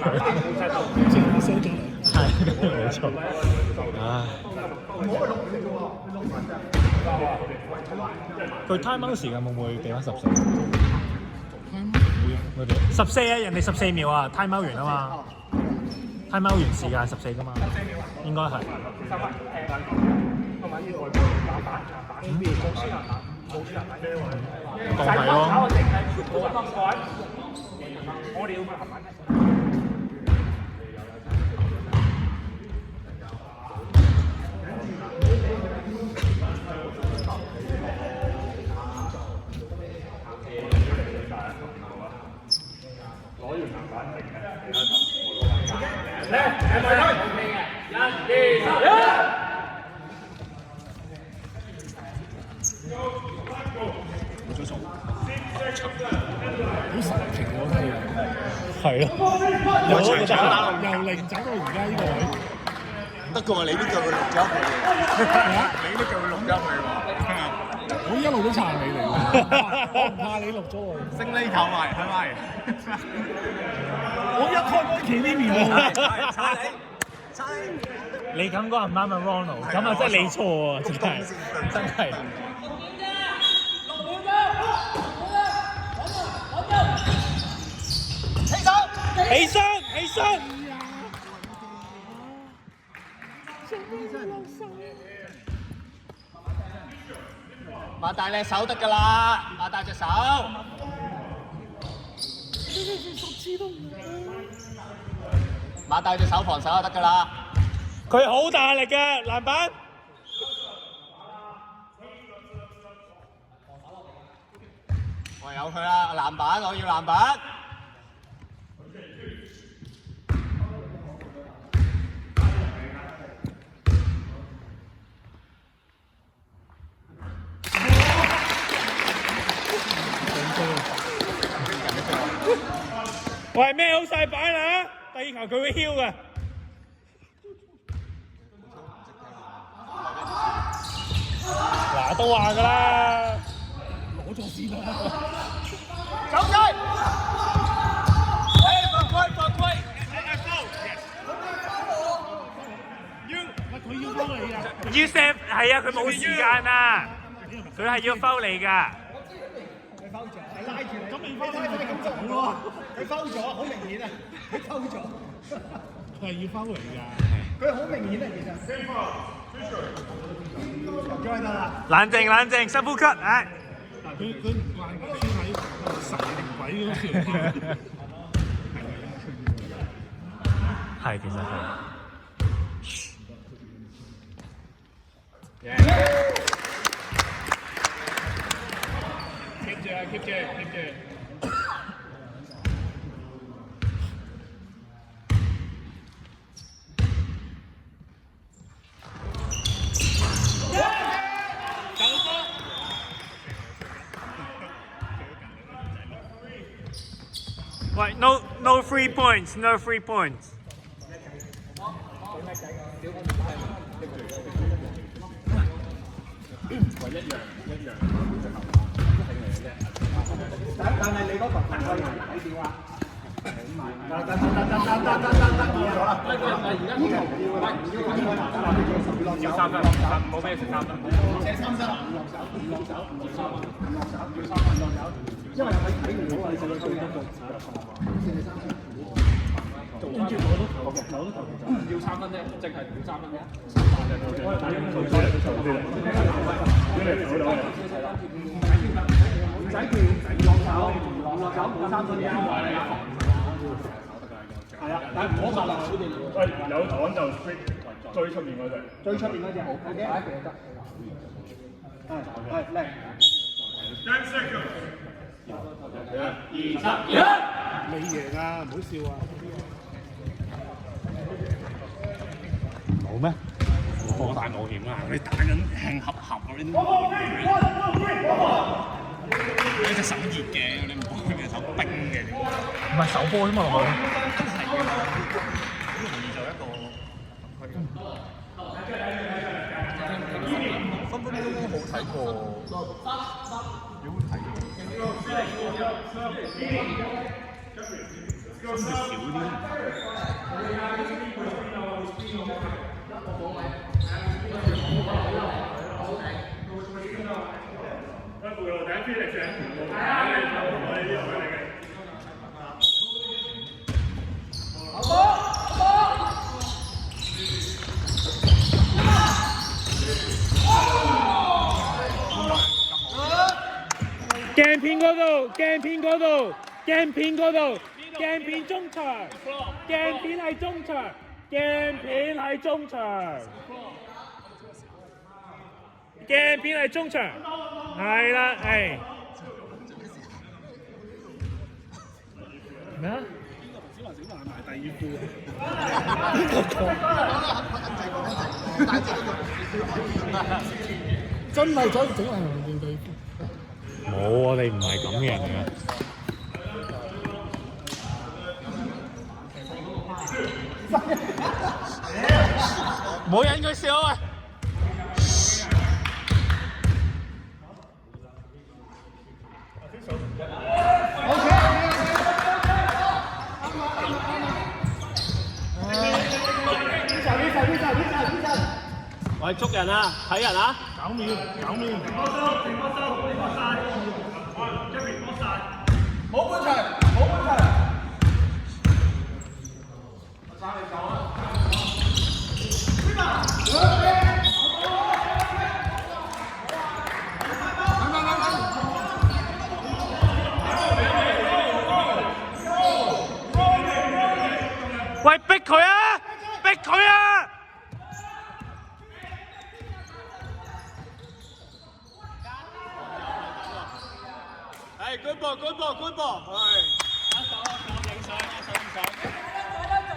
冇錯。唉。佢 time out 時間會唔會俾翻14啊？人哋14秒啊 ，time out 完啊嘛 ，time out 完時間14㗎嘛，應該係。當係咯。係咯，由零走到而家呢個位，得嘅喎，你都叫佢錄咗佢，你都叫佢錄咗佢喎。我一路都撐你嚟㗎，我唔怕你錄咗我。升呢球埋，係咪？我一開波企呢面喎。差你。你咁講唔啱啊 Ronald， 咁啊真係你錯啊，真係。起身！擘大你手得㗎啦，擘大隻手。擘大隻手防守就得㗎啦。佢好大力嘅籃板。我有佢啦，籃板，我要籃板。喂，咩好晒板啊？第二球佢會囂嘅。嗱，都話㗎啦。攞咗先啦。走勢。犯規。佢要幫你啊。要 set 係啊，佢冇時間啊，佢係要 foul 你㗎。拉住你，咁你翻嚟咁就好咯。佢摟咗，好明顯啊！佢摟咗，佢係要摟嚟㗎。佢好明顯啊，其實。再得啦。冷靜，深呼吸，唉。佢唔慣穿喺神靈鬼嗰條。係，其實係。keep 住。喂 ，no free points，no free points。喂，一樣，但係你嗰個犯規係睇點啊？要三分，冇咩食三分。借三分，唔落手，因為睇唔到啊！你做到最多做要三分啫，淨係要三分啫。唔使叫，唔落手，冇三分嘅。係啊，但係唔好發啦，喂，有擋就追出面嗰隻。最出面嗰隻好 ，OK， 打一隻得。係叻。你贏啊！唔好笑啊！冇咩？好大冒險啊！你打緊輕合嗰啲，你隻手熱嘅，你唔好佢隻手冰嘅。唔係手波啫嘛，落去。係嘅，好容易就一個分分鐘冇睇過，幾好睇嘅。真係少啲。鏡片嗰度，鏡片嗰度，鏡片嗰度，鏡片中場，鏡片係中場，鏡片係中場，鏡片係中場，係啦，係。咩啊？第二副。真係想整係紅件地。冇，我哋唔係咁嘅人嘅。冇引佢笑啊！喂，捉人啊！睇人啊！搞面，搞面。冇半場，冇半場。喂，逼佢啊！逼佢啊！係，good ball，good ball，good ball，係。